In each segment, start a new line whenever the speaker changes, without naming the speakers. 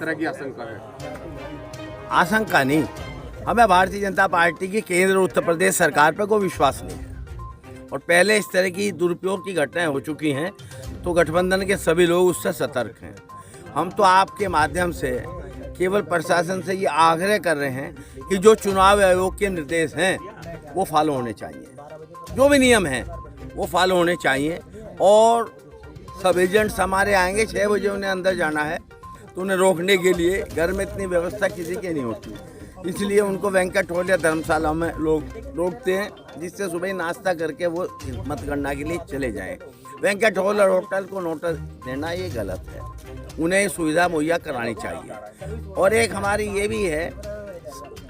तरह की आशंका है?
आशंका नहीं, हमें भारतीय जनता पार्टी की केंद्र और उत्तर प्रदेश सरकार पर कोई विश्वास नहीं है। और पहले इस तरह की दुरुपयोग की घटनाएं हो चुकी हैं, तो गठबंधन के सभी लोग उससे सतर्क हैं। हम तो आपके माध्यम से केवल प्रशासन से ये आग्रह कर रहे हैं कि जो चुनाव आयोग के निर्देश हैं वो फॉलो होने चाहिए, जो भी नियम हैं वो फॉलो होने चाहिए। और सब एजेंट्स हमारे आएंगे, 6 बजे उन्हें अंदर जाना है, तो उन्हें रोकने के लिए घर में इतनी व्यवस्था किसी की नहीं होती, इसलिए उनको वेंकट हॉल या धर्मशाला में लोग रोकते हैं, जिससे सुबह नाश्ता करके वो मतगणना के लिए चले जाएं। वेंकट हॉल और होटल को नोटिस देना ये गलत है, उन्हें सुविधा मुहैया करानी चाहिए। और एक हमारी ये भी है,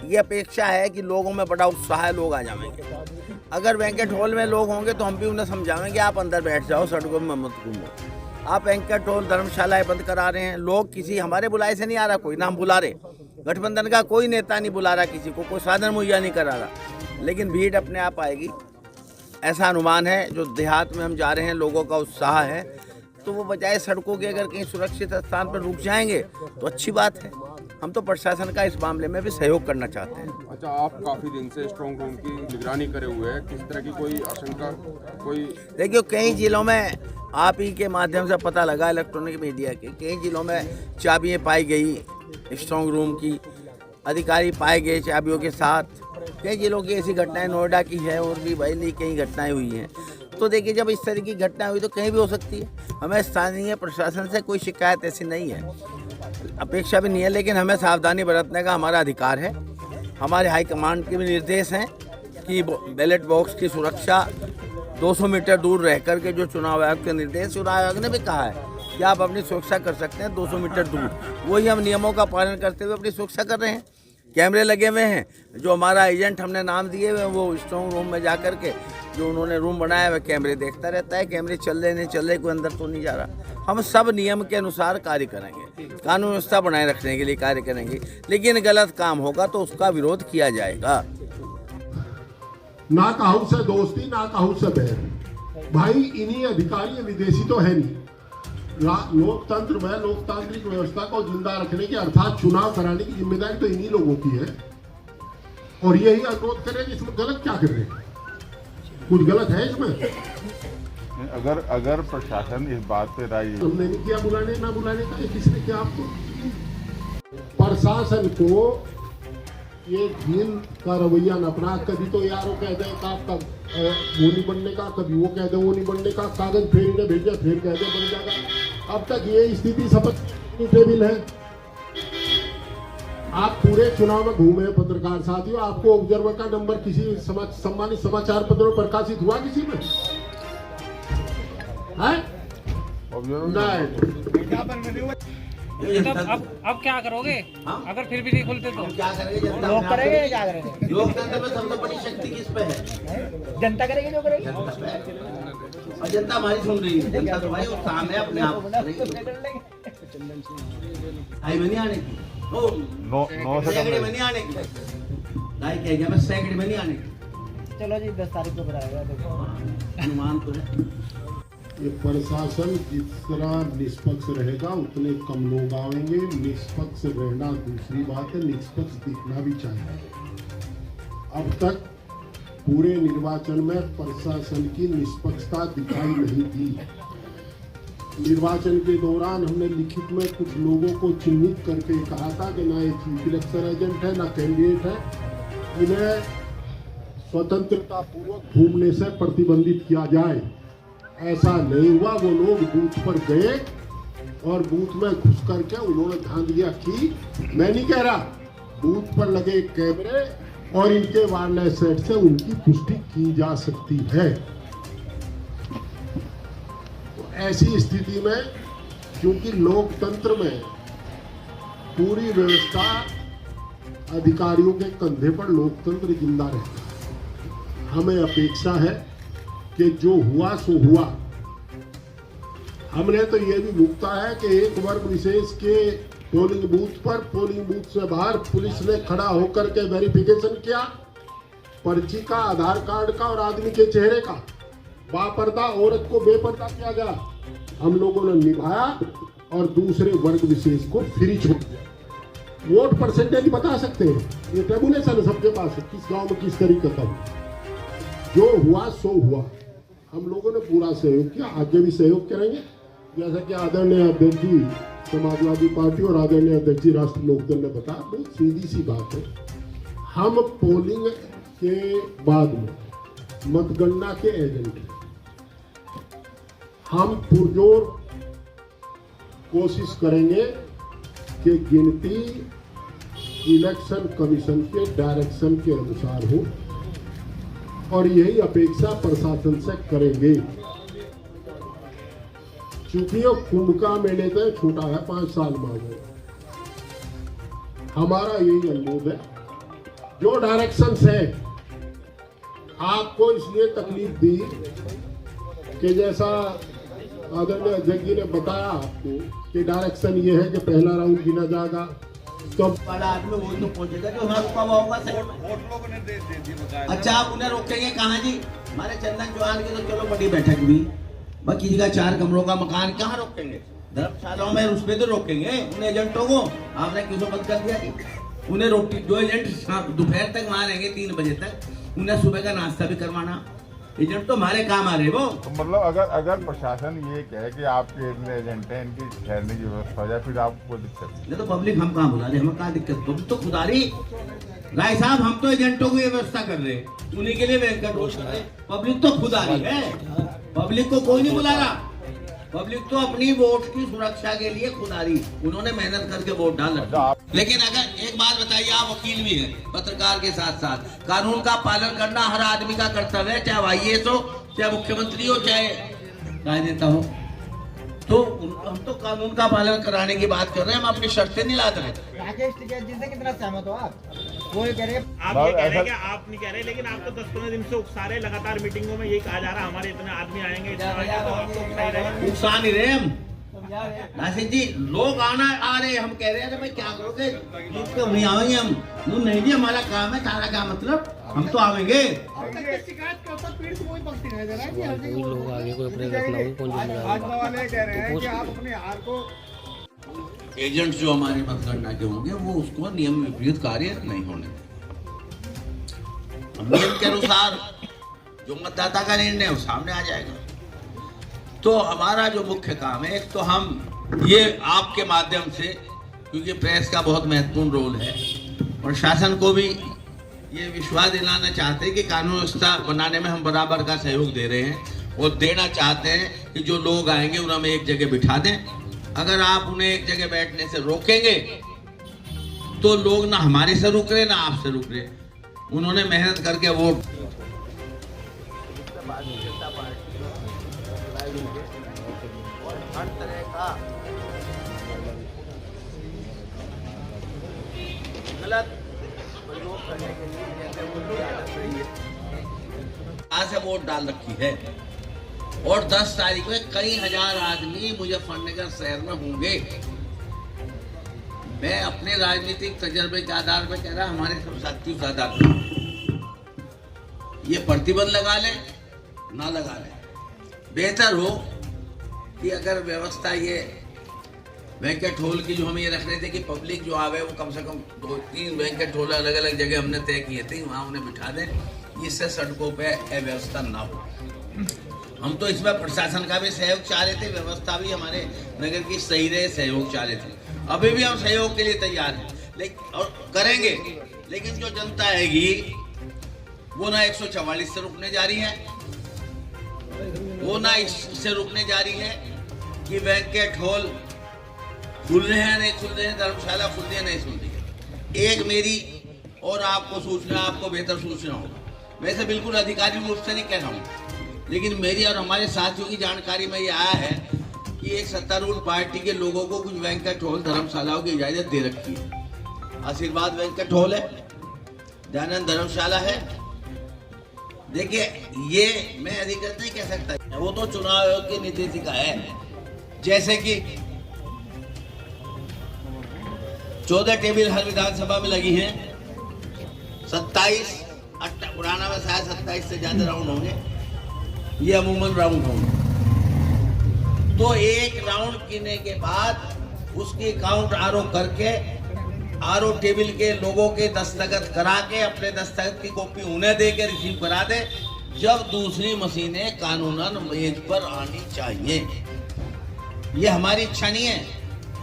ये अपेक्षा है कि लोगों में बड़ा उत्साह है, लोग आ जाएंगे। अगर वेंकट हॉल में लोग होंगे तो हम भी उन्हें समझाएंगे आप अंदर बैठ जाओ, सड़कों में मत घूमो। आप वेंकट हॉल धर्मशालाएं बंद करा रहे हैं, लोग किसी हमारे बुलाए से नहीं आ रहा, कोई ना हम बुला रहे, गठबंधन का कोई नेता नहीं बुला रहा किसी को, कोई साधन मुहैया नहीं करा रहा, लेकिन भीड़ अपने आप आएगी, ऐसा अनुमान है। जो देहात में हम जा रहे हैं, लोगों का उत्साह है, तो वो बजाय सड़कों के अगर कहीं सुरक्षित स्थान पर रुक जाएंगे तो अच्छी बात है। हम तो प्रशासन का इस मामले में भी सहयोग करना चाहते हैं।
अच्छा, आप काफी दिन से स्ट्रॉन्ग रूम की निगरानी करे हुए हैं, किस तरह की कोई आशंका? कोई
देखिए, कई जिलों में आप ही के माध्यम से पता लगा, इलेक्ट्रॉनिक मीडिया के, कई जिलों में चाबियाँ पाई गई स्ट्रॉन्ग रूम की, अधिकारी पाए गए चाबियों के साथ। कई जिलों की ऐसी घटनाएं, नोएडा की है और भी बरेली कई घटनाएं हुई हैं। तो देखिए, जब इस तरह की घटना हुई तो कहीं भी हो सकती है। हमें स्थानीय प्रशासन से कोई शिकायत ऐसी नहीं है, अपेक्षा भी नहीं है, लेकिन हमें सावधानी बरतने का हमारा अधिकार है। हमारे हाईकमांड के भी निर्देश हैं कि बैलेट बॉक्स की सुरक्षा 200 मीटर दूर रह कर के, जो चुनाव आयोग के निर्देश, चुनाव आयोग ने भी कहा है कि आप अपनी सुरक्षा कर सकते हैं 200 मीटर दूर, वही हम नियमों का पालन करते हुए अपनी सुरक्षा कर रहे हैं। कैमरे लगे हुए हैं, जो हमारा एजेंट हमने नाम दिए हुए हैं, वो स्ट्रॉन्ग रूम में जा कर के जो उन्होंने रूम बनाया हुआ कैमरे देखता रहता है, कैमरे चल रहे नहीं चल रहे, कोई अंदर तो नहीं जा रहा। हम सब नियम के अनुसार कार्य करेंगे, कानून व्यवस्था बनाए रखने के लिए कार्य करेंगे, लेकिन गलत काम होगा तो उसका विरोध किया जाएगा।
ना कहूँ से दोस्ती, ना कहूँ से बैर, भाई इन्हीं अधिकारी विदेशी तो है नहीं। लोकतंत्र में लोकतांत्रिक व्यवस्था को जिंदा रखने की, अर्थात चुनाव कराने की जिम्मेदारी तो इन्हीं लोगों की है। और यही अनुरोध करें कि इसमें गलत क्या कर रहे हैं, कुछ गलत है इसमें?
अगर प्रशासन इस बात पे राय,
हमने नहीं किया बुलाने ना बुलाने का, किसने किया आपको? प्रशासन को ये ढील का रवैया न अपना, कभी तो यार वो कह दे आपका वो नहीं बनने का, कभी वो कह दे वो नहीं बनने का, कागज फिर इन्हें भेजा, फिर कह दे बन जाएगा। अब तक ये स्थिति शपथ टेबल है। आप पूरे चुनाव में घूमे पत्रकार साथियों, आपको ऑब्जर्वर का नंबर किसी सम्मानित समाचार पत्र में प्रकाशित हुआ किसी में? है?
अब क्या करोगे? अगर फिर भी नहीं खुलते तो
क्या करेंगे?
लोग करेंगे, क्या करेंगे?
लोकतंत्र में सबसे बड़ी शक्ति किस पे है?
जनता करेगी, जो करेगी।
और जनता हमारी सुन रही है, जनता तो भाई वो सामने अपने आप आई में नहीं आने की, सैकड़े में नहीं आने की, कह गया मैं सैकड़े में नहीं आने की।
चलो जी, 10 तारीख को बताएगा,
अनुमान तो है।
ये प्रशासन जिस तरह निष्पक्ष रहेगा उतने कम लोग आएंगे। निष्पक्ष रहना दूसरी बात है, निष्पक्ष दिखना भी चाहिए। अब तक पूरे निर्वाचन में प्रशासन की निष्पक्षता दिखाई नहीं दी। निर्वाचन के दौरान हमने लिखित में कुछ लोगों को चिन्हित करके कहा था कि ना ये चीफ इलेक्शन एजेंट है, ना कैंडिडेट है, इन्हें स्वतंत्रता पूर्वक घूमने से प्रतिबंधित किया जाए। ऐसा नहीं हुआ। वो लोग बूथ पर गए और बूथ में घुस करके उन्होंने धांधलियां की। मैं नहीं कह रहा, बूथ पर लगे कैमरे और इनके वायरलेस सेट से उनकी पुष्टि की जा सकती है। तो ऐसी स्थिति में, क्योंकि लोकतंत्र में पूरी व्यवस्था अधिकारियों के कंधे पर लोकतंत्र जिंदा रहता है, हमें अपेक्षा है कि जो हुआ सो हुआ। हमने तो ये भी भुगता है कि एक वर्ग विशेष के पोलिंग बूथ पर, पोलिंग बूथ से बाहर पुलिस ने खड़ा होकर के वेरिफिकेशन किया, पर्ची का, आधार कार्ड का और आदमी के चेहरे का। बापर्दा औरत को बेपर्दा किया गया, हम लोगों ने निभाया और दूसरे वर्ग विशेष को फ्री छूट दिया। वोट परसेंटेज बता सकते हैं, ये टेबुलेशन सबके पास है, किस गांव में किस तरीके का हुआ। जो हुआ सो हुआ, हम लोगों ने पूरा सहयोग किया, आगे भी सहयोग करेंगे। जैसा कि आदरणीय अध्यक्ष जी समाजवादी पार्टी और आदरणीय अध्यक्ष जी राष्ट्रीय लोकदल ने बताया, बहुत सीधी सी बात है। हम पोलिंग के बाद में मतगणना के एजेंट हैं। हम पुरजोर कोशिश करेंगे कि गिनती इलेक्शन कमीशन के डायरेक्शन के अनुसार हो, और यही अपेक्षा प्रशासन से करेंगे। चूंकि ये कुंभ का मेले तो छोटा है, 5 साल मांगे, हमारा यही अनुरोध है, जो डायरेक्शन है आपको इसलिए तकलीफ दी कि जैसा आदरणीय अध्यक्ष जी ने बताया आपको कि डायरेक्शन ये है कि पहला राउंड गिना जाएगा, तो
वाला आदमी वो तो पहुंचेगा जो वहाँ रुका हुआ होगा। अच्छा, आप उन्हें रोकेंगे कहाँ जी? हमारे चंदन चौहान की तो चलो बड़ी बैठक भी, बाकी जी का 4 कमरों का मकान कहाँ रोकेंगे? धर्मशालाओं में उस पे तो रोकेंगे उन एजेंटों को। आपने क्यों बंद कर दिया जी? उन्हें रोटी, जो एजेंट दोपहर तक वहाँ रहेंगे 3 बजे तक, उन्हें सुबह का नाश्ता भी करवाना। एजेंट तो हमारे काम आ रहे वो।
तो मतलब अगर प्रशासन ये कहे कि आपके इतने एजेंट हैं, इनकी ठहरने की व्यवस्था हो जाए, फिर आपको दिक्कत नहीं?
तो पब्लिक हम कहाँ बुला रहे, हमें कहाँ दिक्कत? तुम तो खुदारी राय साहब, हम तो एजेंटों की व्यवस्था कर रहे हैं, उन्हीं के लिए वेंकट रोड कर रहे। पब्लिक तो खुदारी है, पब्लिक को कोई नहीं बुला रहा। पब्लिक तो अपनी वोट की सुरक्षा के लिए खुदारी, उन्होंने मेहनत करके वोट डाला। लेकिन अगर एक बात बताइए, आप वकील भी हैं, पत्रकार के साथ साथ कानून का पालन करना हर आदमी का कर्तव्य है, चाहे आईएएस हो, चाहे मुख्यमंत्री हो, चाहे राजनेता हो। तो हम तो कानून का पालन कराने की बात कर रहे हैं, हम अपनी शर्तें नहीं लाते हैं।
राकेश टिकैत जी से कितना सहमत हो आप? वो ये कह रहे हैं,
आप ये कह रहे हैं कि आप नहीं कह रहे, लेकिन आप तो 10-15 दिन से उकसा रहे, लगातार मीटिंगों में यही कहा जा रहा है हमारे इतने आदमी आएंगे, इतना आएंगे, तो आप तो उकसा ही रहे।
उकसा नहीं रहे हम नासिक जी, लोग आ रहे, हम कह रहे हैं भाई क्या करोगे, तो नहीं आएंगे हम। नहीं जी, हमारा काम है, सारा काम, मतलब हम तो आवेंगे।
लोग आगे कोई अपने रखना कौन
एजेंट जो हमारी मतगणना के होंगे वो उसको नियम विपरीत कार्य नहीं होने दें। नियम के अनुसार जो मतदाता का निर्णय है वो सामने आ जाएगा। तो हमारा जो मुख्य काम है, एक तो हम ये आपके माध्यम से, क्योंकि प्रेस का बहुत महत्वपूर्ण रोल है, और शासन को भी ये विश्वास दिलाना चाहते हैं कि कानून व्यवस्था बनाने में हम बराबर का सहयोग दे रहे हैं, और देना चाहते हैं कि जो लोग आएंगे उन्हें हम एक जगह बिठा दें। अगर आप उन्हें एक जगह बैठने से रोकेंगे तो लोग ना हमारे से रुक रहे, ना आपसे रुक रहे। उन्होंने मेहनत करके वोट हर तरह का गलत प्रयोग करने के लिए जैसे उनकी आदत रही है, आज से वोट डाल रखी है। और 10 तारीख में कई हजार आदमी मुजफ्फरनगर शहर में होंगे। मैं अपने राजनीतिक तजर्बे के आधार पर कह रहा, हमारे सब साथी उस आधार पर ये प्रतिबंध लगा लें ना लगा लें, बेहतर हो कि अगर व्यवस्था ये बैंकेट हॉल की जो हम ये रख रहे थे कि पब्लिक जो आवे वो कम से कम 2-3 बैंकेट हॉल अलग अलग जगह हमने तय किए थे, वहाँ उन्हें बिठा दें, इससे सड़कों पे अव्यवस्था ना हो। हम तो इसमें प्रशासन का भी सहयोग चाह रहे थे, व्यवस्था भी हमारे नगर की सही रहे, सहयोग चाह रहे थे। अभी भी हम सहयोग के लिए तैयार हैं, लेकिन और करेंगे, लेकिन जो जनता आएगी वो ना 144 से रुकने जा रही है, वो ना इससे रुकने जा रही है कि बैंकेट हॉल खुल रहे हैं नहीं खुल रहे हैं, धर्मशाला खुल रही है नहीं खुल रही है। एक मेरी और आपको सूचना, आपको बेहतर सूचना होगा, वैसे बिल्कुल अधिकारिक रूप से नहीं कह रहा हूँ, लेकिन मेरी और हमारे साथियों की जानकारी में ये आया है कि एक सत्तारूढ़ पार्टी के लोगों को कुछ बैंकेट हॉल धर्मशालाओं की इजाजत दे रखी है। आशीर्वाद बैंकेट हॉल है, दयानंद धर्मशाला है। देखिए, ये मैं अधिकृत नहीं कह सकता, वो तो चुनाव आयोग की निर्देशिका है। जैसे कि 14 टेबल हर विधानसभा में लगी हैं, 27 पुराना में शायद 27 से ज्यादा राउंड होंगे, ये अमूमन राउंड होंगे। तो एक राउंड गिनने के बाद उसकी काउंट आरओ करके आरओ टेबल के लोगों के दस्तखत करा के अपने दस्तखत की कॉपी उन्हें दे के रिसीव करा दे, जब दूसरी मशीनें कानूनन मेज पर आनी चाहिए। ये हमारी इच्छा नहीं है,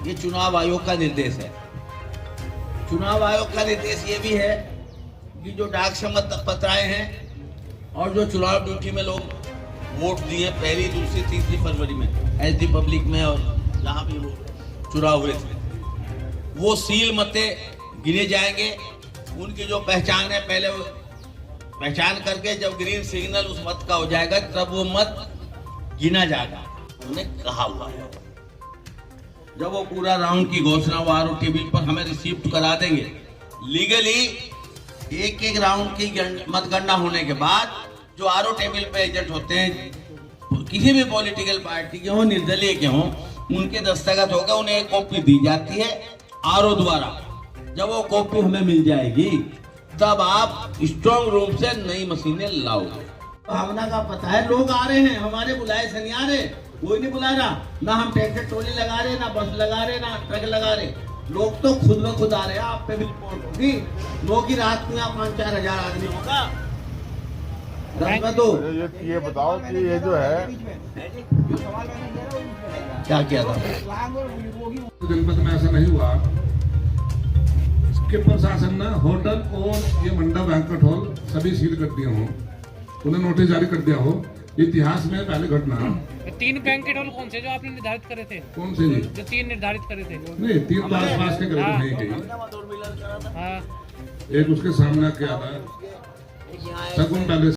ये चुनाव आयोग का निर्देश है। चुनाव आयोग का निर्देश ये भी है कि जो डाक सम्मत पत्र आए हैं और जो चुनाव ड्यूटी में लोग वोट दिए पहली, दूसरी, तीसरी फरवरी में एसडी पब्लिक में और जहाँ भी वो चुनाव हुए थे, वो सील मते गिने जाएंगे। उनकी जो पहचान है पहले पहचान करके जब ग्रीन सिग्नल उस मत का हो जाएगा तब वो मत गिना जाएगा। उन्होंने कहा हुआ है जब वो पूरा राउंड की घोषणा वो आरओ टेबल पर हमें रिसीव करा देंगे। लीगली एक एक राउंड की मतगणना होने के बाद जो आरओ टेबल पे एजेंट होते हैं, किसी भी पॉलिटिकल पार्टी के हों, निर्दलीय के हों, उनके दस्तखत होकर उन्हें एक कॉपी दी जाती है आरओ द्वारा। जब वो कॉपी हमें मिल जाएगी तब आप स्ट्रॉन्ग रूम से नई मशीनें लाओगे। भावना का पता है, लोग आ रहे हैं, हमारे बुलाए से नहीं आ रहे, कोई नहीं बुला रहा, ना हम ट्रैक्टर ट्रॉली लगा रहे, ना बस लगा रहे, ना ट्रक लगा रहे, लोग तो खुद में खुद आ रहे हैं। आप पे भी रिपोर्ट होगी, लोग की रात में 5-4 हजार आदमी होगा।
ये बताओ कि ये जो है
क्या किया था
जनपद में ऐसा नहीं हुआ कि प्रशासन ने होटल और ये मंडप बैंक्वेट हॉल सभी सील कर दिए हों, उन्हें नोटिस जारी कर दिया हो। इतिहास में पहले घटना
3 बैंकेट हॉल कौन से जो आपने निर्धारित करे थे?
कौन से जी?
जो 3 निर्धारित करे थे?
नहीं, 3 तो आसपास के गरीब नहीं गई।
हाँ,
एक उसके सामने क्या था, शगुन पैलेस